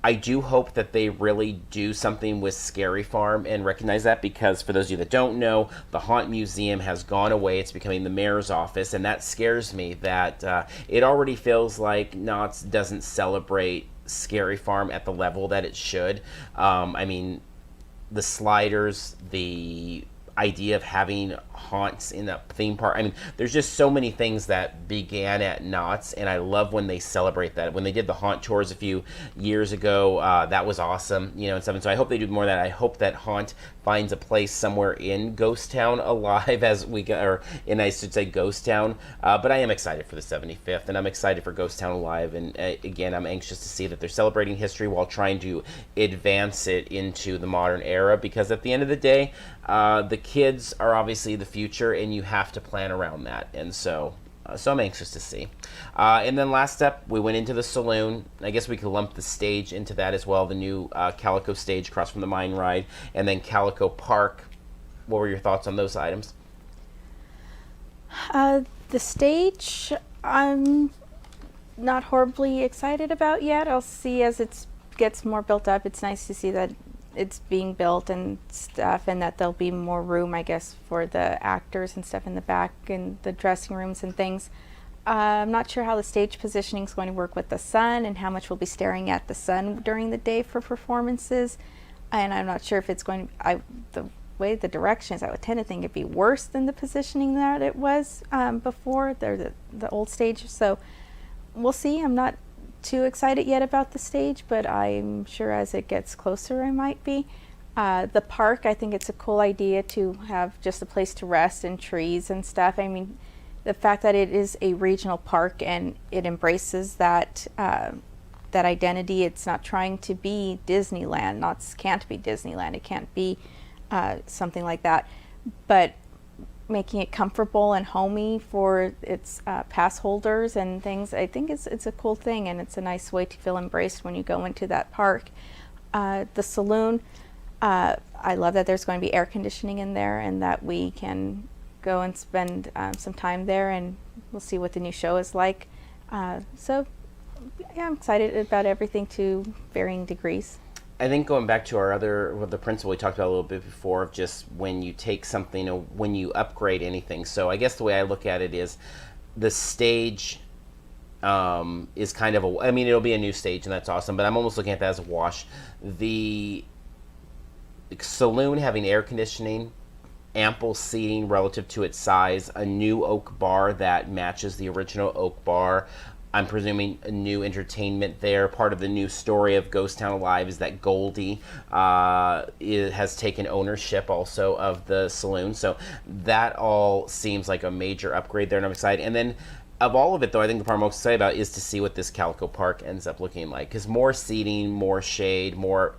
I do hope that they really do something with Scary Farm and recognize that, because for those of you that don't know, the Haunt Museum has gone away. It's becoming the mayor's office, and that scares me that it already feels like Knott's doesn't celebrate Scary Farm at the level that it should. The sliders, the idea of having haunts in a theme park. There's just so many things that began at Knott's, and I love when they celebrate that. When they did the haunt tours a few years ago, that was awesome, and stuff. And so I hope they do more of that. I hope that haunt finds a place somewhere in Ghost Town Alive I should say Ghost Town. But I am excited for the 75th, and I'm excited for Ghost Town Alive. And again, I'm anxious to see that they're celebrating history while trying to advance it into the modern era, because at the end of the day, the kids are obviously the future, and you have to plan around that. And so I'm anxious to see. And then last up, we went into the saloon. I guess we could lump the stage into that as well, the new Calico stage across from the Mine Ride, and then Calico Park. What were your thoughts on those items? The stage, I'm not horribly excited about yet. I'll see as it gets more built up. It's nice to see that it's being built and stuff, and that there'll be more room, I guess, for the actors and stuff in the back and the dressing rooms and things. I'm not sure how the stage positioning is going to work with the sun and how much we'll be staring at the sun during the day for performances. And I'm not sure if it's going to, the way the directions, I would tend to think it'd be worse than the positioning that it was before, the old stage. So we'll see. I'm not too excited yet about the stage, but I'm sure as it gets closer I might be. The park, I think it's a cool idea to have just a place to rest and trees and stuff. the fact that it is a regional park and it embraces that that identity. It's not trying to be Disneyland. Knott's can't be Disneyland. It can't be something like that. But making it comfortable and homey for its pass holders and things, I think it's a cool thing, and it's a nice way to feel embraced when you go into that park. The saloon, I love that there's going to be air conditioning in there and that we can go and spend some time there, and we'll see what the new show is like. So yeah, I'm excited about everything to varying degrees. I think going back to the principle we talked about a little bit before, of just when you take something, when you upgrade anything. So I guess the way I look at it is the stage is kind of it'll be a new stage, and that's awesome, but I'm almost looking at that as a wash. The saloon having air conditioning, ample seating relative to its size, a new oak bar that matches the original oak bar. I'm presuming a new entertainment there. Part of the new story of Ghost Town Alive is that Goldie has taken ownership also of the saloon. So that all seems like a major upgrade there, and I'm excited. And then of all of it, though, I think the part I'm most excited about is to see what this Calico Park ends up looking like. Because more seating, more shade, more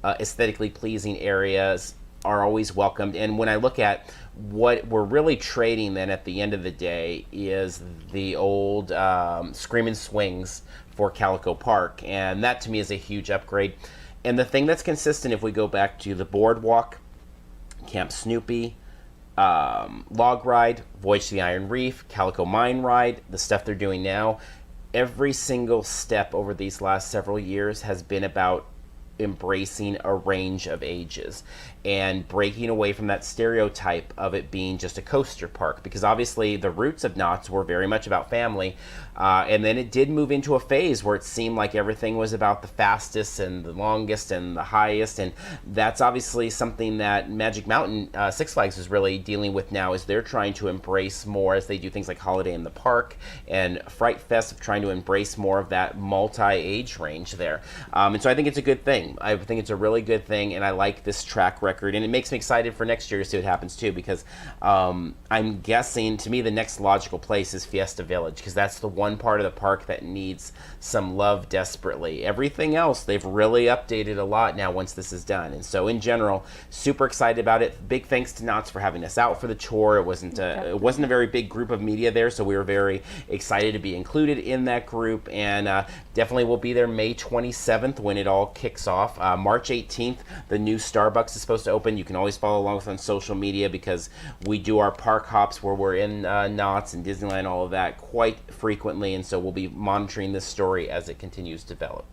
aesthetically pleasing areas are always welcomed. And when I look at what we're really trading then at the end of the day is the old Screamin' Swings for Calico Park. And that to me is a huge upgrade. And the thing that's consistent, if we go back to the Boardwalk, Camp Snoopy, Log Ride, Voyage to the Iron Reef, Calico Mine Ride, the stuff they're doing now, every single step over these last several years has been about embracing a range of ages and breaking away from that stereotype of it being just a coaster park, because obviously the roots of Knott's were very much about family, and then it did move into a phase where it seemed like everything was about the fastest and the longest and the highest, and that's obviously something that Magic Mountain Six Flags is really dealing with now, is they're trying to embrace more as they do things like Holiday in the Park and Fright Fest, trying to embrace more of that multi-age range there. And so I think it's a good thing. I think it's a really good thing, and I like this track record, and it makes me excited for next year to see what happens too, because I'm guessing, to me, the next logical place is Fiesta Village, because that's the one part of the park that needs some love desperately. Everything else, they've really updated a lot now once this is done, and so in general, super excited about it. Big thanks to Knott's for having us out for the tour. It wasn't a very big group of media there, so we were very excited to be included in that group, and definitely will be there May 27th when it all kicks off. March 18th, the new Starbucks is supposed to open. You can always follow along with us on social media, because we do our park hops where we're in Knott's and Disneyland, all of that, quite frequently, and so we'll be monitoring this story as it continues to develop.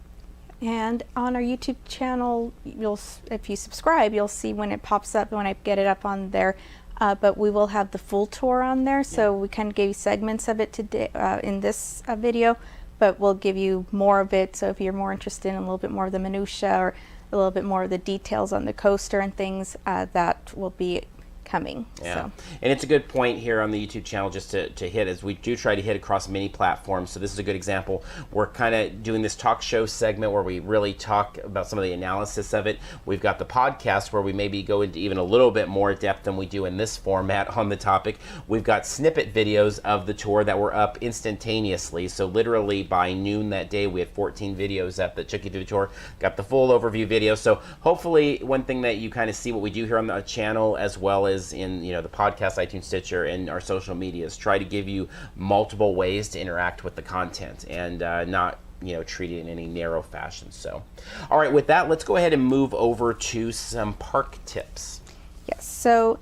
And on our YouTube channel, if you subscribe, you'll see when it pops up, when I get it up on there. But we will have the full tour on there, so we kind of gave you segments of it today in this video, but we'll give you more of it. So if you're more interested in a little bit more of the minutia or a little bit more of the details on the coaster and things, that will be coming. Yeah, so. And it's a good point here on the YouTube channel just to hit, as we do try to hit across many platforms. So this is a good example. We're kind of doing this talk show segment where we really talk about some of the analysis of it. We've got the podcast where we maybe go into even a little bit more depth than we do in this format on the topic. We've got snippet videos of the tour that were up instantaneously. So literally by noon that day, we had 14 videos up that took you through the tour. Got the full overview video. So hopefully one thing that you kind of see what we do here on the channel, as well as in the podcast, iTunes, Stitcher, and our social medias, try to give you multiple ways to interact with the content and not treat it in any narrow fashion. So, all right, with that, let's go ahead and move over to some park tips. Yes. So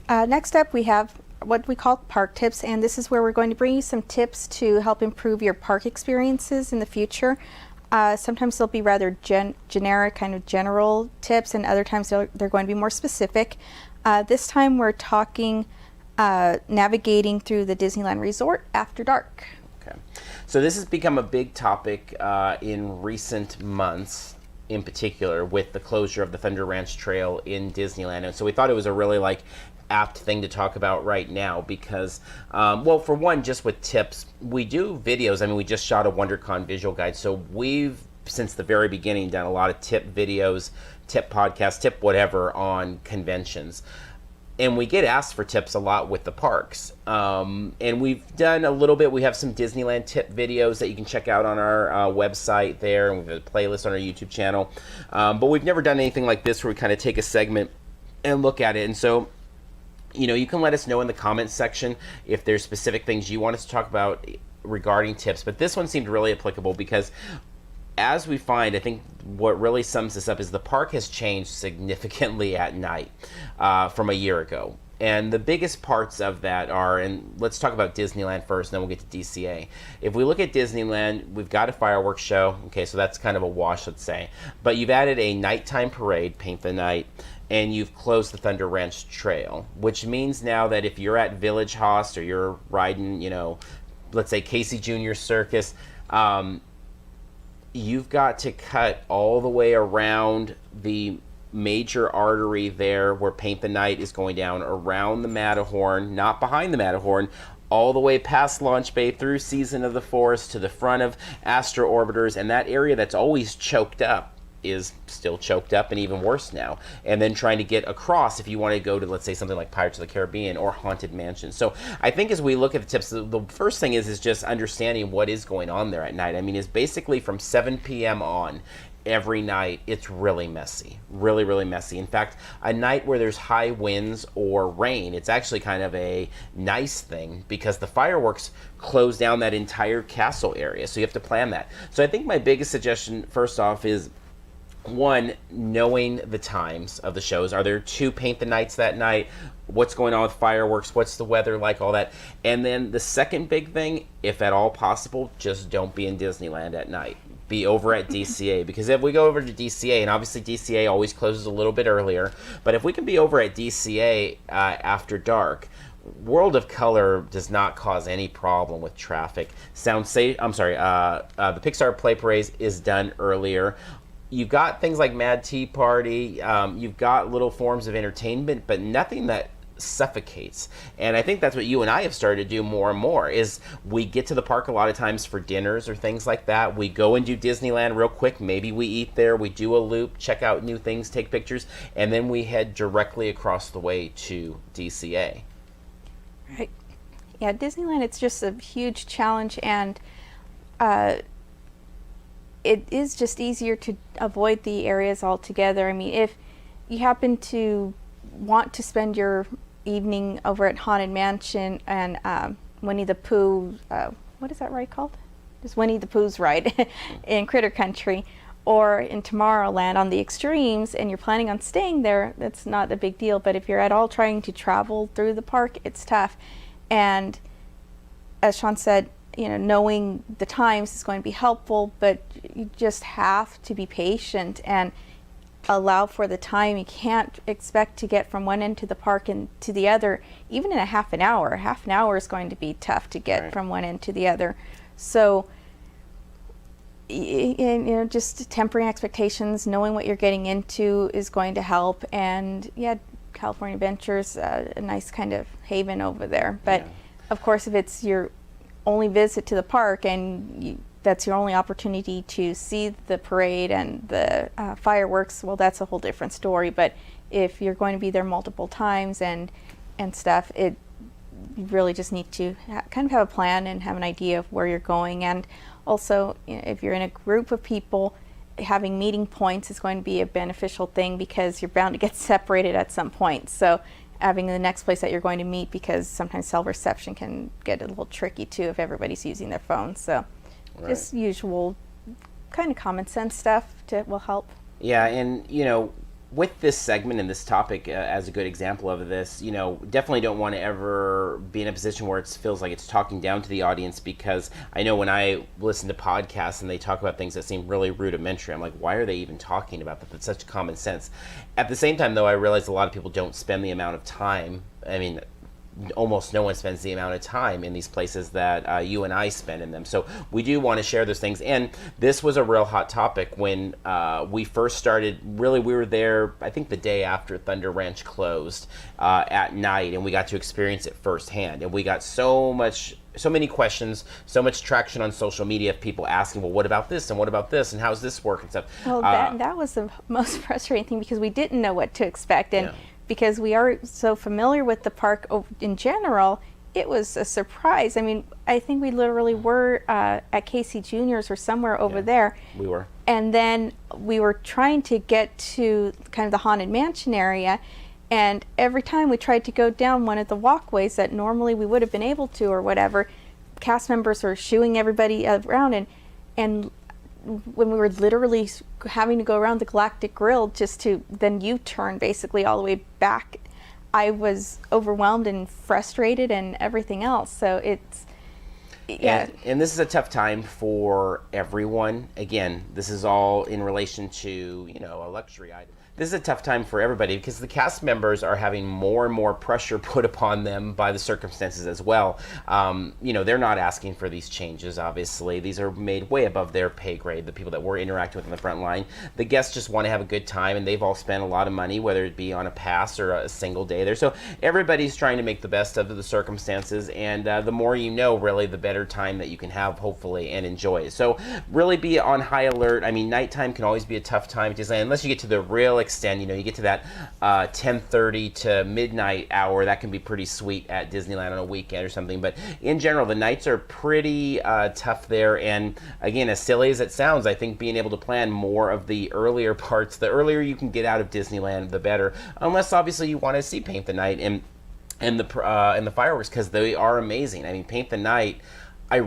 next up, we have what we call park tips, and this is where we're going to bring you some tips to help improve your park experiences in the future. Sometimes they'll be rather generic, kind of general tips, and other times they're going to be more specific. This time we're talking navigating through the Disneyland Resort after dark. Okay. So this has become a big topic in recent months, in particular with the closure of the Thunder Ranch Trail in Disneyland. And so we thought it was a really apt thing to talk about right now, because well, for one, just with tips, we do videos. I mean, we just shot a WonderCon visual guide, so we've since the very beginning done a lot of tip videos, tip podcasts, tip whatever on conventions. And we get asked for tips a lot with the parks. And we've done a little bit. We have some Disneyland tip videos that you can check out on our website there. And we have a playlist on our YouTube channel. But we've never done anything like this where we kind of take a segment and look at it. And so, you know, you can let us know in the comments section if there's specific things you want us to talk about regarding tips. But this one seemed really applicable because as we find, I think what really sums this up is the park has changed significantly at night from a year ago. And the biggest parts of that are, and let's talk about Disneyland first, and then we'll get to DCA. If we look at Disneyland, we've got a fireworks show. Okay, so that's kind of a wash, let's say. But you've added a nighttime parade, Paint the Night, and you've closed the Thunder Ranch Trail, which means now that if you're at Village Host or you're riding, you know, let's say Casey Jr. Circus, you've got to cut all the way around the major artery there where Paint the Night is going down, around the Matterhorn, not behind the Matterhorn, all the way past Launch Bay through Season of the Forest to the front of Astro Orbiters, and that area that's always choked up is still choked up and even worse now. And then trying to get across if you want to go to, let's say, something like Pirates of the Caribbean or Haunted Mansion. So I think as we look at the tips, the first thing is just understanding what is going on there at night. I mean, it's basically from 7 p.m. on every night, it's really messy, really, really messy. In fact, a night where there's high winds or rain, it's actually kind of a nice thing because the fireworks close down that entire castle area. So you have to plan that. So I think my biggest suggestion, first off, is one, knowing the times of the shows. Are there 2 Paint the Nights that night? What's going on with fireworks? What's the weather like? All that. And then the second big thing, if at all possible, just don't be in Disneyland at night. Be over at DCA, because if we go over to DCA, and obviously DCA always closes a little bit earlier, but if we can be over at DCA after dark, World of Color does not cause any problem with traffic. The Pixar Play Parade is done earlier. You've got things like Mad Tea Party, you've got little forms of entertainment, but nothing that suffocates. And I think that's what you and I have started to do more and more, is we get to the park a lot of times for dinners or things like that. We go and do Disneyland real quick, maybe we eat there, we do a loop, check out new things, take pictures, and then we head directly across the way to DCA. Right. Yeah, Disneyland, it's just a huge challenge, and it is just easier to avoid the areas altogether. I mean, if you happen to want to spend your evening over at Haunted Mansion and Winnie the Pooh, what is that ride called? Just Winnie the Pooh's ride in Critter Country, or in Tomorrowland on the extremes, and you're planning on staying there, that's not a big deal. But if you're at all trying to travel through the park, it's tough. And as Sean said, you know, knowing the times is going to be helpful, but you just have to be patient and allow for the time. You can't expect to get from one end to the park and to the other, even in a half an hour. Half an hour is going to be tough to get from one end to the other. So, you know, just tempering expectations, knowing what you're getting into is going to help. And yeah, California Adventure's a nice kind of haven over there. But of course, if it's your only visit to the park and that's your only opportunity to see the parade and the fireworks, well, that's a whole different story. But if you're going to be there multiple times and stuff, you really just need to kind of have a plan and have an idea of where you're going. And also, you know, if you're in a group of people, having meeting points is going to be a beneficial thing, because you're bound to get separated at some point. So having the next place that you're going to meet, because sometimes cell reception can get a little tricky too if everybody's using their phones. So just usual kind of common sense stuff will help. Yeah, and you know, with this segment and this topic as a good example of this, you know, definitely don't want to ever be in a position where it feels like it's talking down to the audience, because I know when I listen to podcasts and they talk about things that seem really rudimentary, I'm like, why are they even talking about that? That's such common sense. At the same time, though, I realize a lot of people don't spend the amount of time, I mean, almost no one spends the amount of time in these places that you and I spend in them. So we do want to share those things. And this was a real hot topic when we first started. Really, we were there, I think, the day after Thunder Ranch closed at night, and we got to experience it firsthand. And we got so many questions, so much traction on social media of people asking, well, what about this, and what about this, and how's this work, and stuff. Well, that was the most frustrating thing, because we didn't know what to expect. And because we are so familiar with the park in general, it was a surprise. I mean, I think we literally were at Casey Junior's or somewhere over there. We were. And then we were trying to get to kind of the Haunted Mansion area. And every time we tried to go down one of the walkways that normally we would have been able to or whatever, cast members were shooing everybody around. And when we were literally having to go around the Galactic Grill just to then U-turn basically all the way back, I was overwhelmed and frustrated and everything else. So it's, yeah. And this is a tough time for everyone. Again, this is all in relation to, you know, a luxury item. This is a tough time for everybody because the cast members are having more and more pressure put upon them by the circumstances as well. You know, they're not asking for these changes, obviously. These are made way above their pay grade, the people that we're interacting with on the front line. The guests just want to have a good time, and they've all spent a lot of money, whether it be on a pass or a single day there. So everybody's trying to make the best of the circumstances, and the more you know, really, the better time that you can have, hopefully, and enjoy it. So really be on high alert. I mean, nighttime can always be a tough time at Disneyland, unless you get to the real extent, you know, you get to that 10:30 to midnight hour. That can be pretty sweet at Disneyland on a weekend or something. But in general, the nights are pretty tough there. And again, as silly as it sounds, I think being able to plan more of the earlier parts, the earlier you can get out of Disneyland, the better. Unless obviously you want to see Paint the Night and the fireworks, because they are amazing. I mean, Paint the Night. I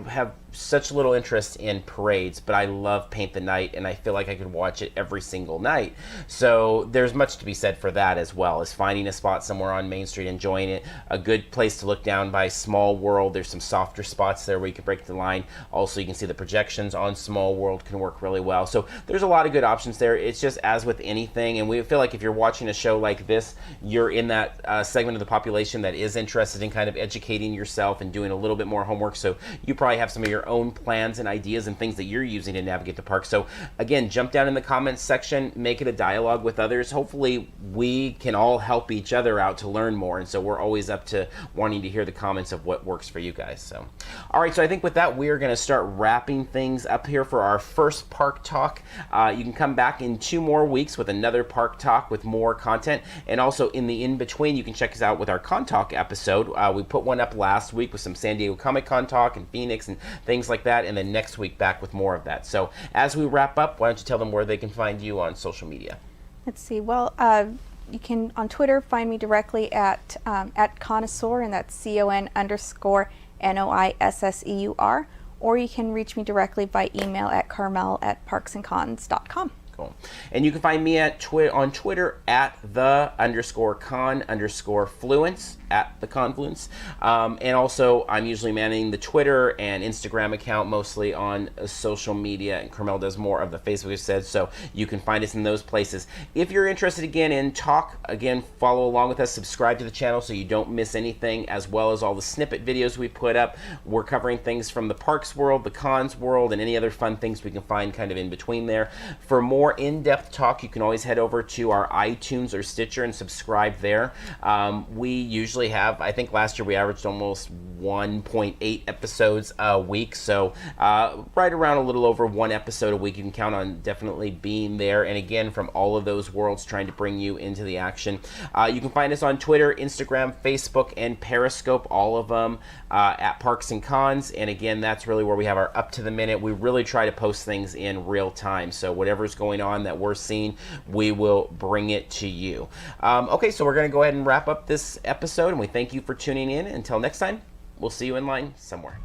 have such little interest in parades, but I love Paint the Night, and I feel like I could watch it every single night. So there's much to be said for that, as well as finding a spot somewhere on Main Street, enjoying it. A good place to look down by Small World. There's some softer spots there where you can break the line. Also, you can see the projections on Small World can work really well. So there's a lot of good options there. It's just as with anything, and we feel like if you're watching a show like this, you're in that segment of the population that is interested in kind of educating yourself and doing a little bit more homework. So you probably have some of your own plans and ideas and things that you're using to navigate the park. So again, jump down in the comments section, make it a dialogue with others. Hopefully we can all help each other out to learn more. And so we're always up to wanting to hear the comments of what works for you guys. So, all right. So I think with that, we're going to start wrapping things up here for our first park talk. You can come back in 2 more weeks with another park talk with more content. And also in the in-between, you can check us out with our Con Talk episode. We put one up last week with some San Diego Comic-Con talk and Phoenix and things like that, and then next week back with more of that. So as we wrap up, why don't you tell them where they can find you on social media? Let's see. Well, you can on Twitter find me directly at Connoisseur, and that's CON_NOISSEUR, or you can reach me directly by email at carmel@parksandcons.com. Cool. And you can find me at on Twitter at @the_con_fluence, at the Confluence. And also, I'm usually managing the Twitter and Instagram account, mostly on social media, and Carmel does more of the Facebook, as said, so you can find us in those places. If you're interested again in talk, again, follow along with us, subscribe to the channel so you don't miss anything, as well as all the snippet videos we put up. We're covering things from the parks world, the cons world, and any other fun things we can find kind of in between there. For more in-depth talk, you can always head over to our iTunes or Stitcher and subscribe there. We usually have, I think last year we averaged almost 1.8 episodes a week, so right around a little over 1 episode a week. You can count on definitely being there, and again, from all of those worlds, trying to bring you into the action. You can find us on Twitter, Instagram, Facebook, and Periscope, all of them at Parks and Cons, and again, that's really where we have our up to the minute. We really try to post things in real time, so whatever's going on that we're seeing, we will bring it to you. Okay, so we're going to go ahead and wrap up this episode, and we thank you for tuning in. Until next time, we'll see you in line somewhere.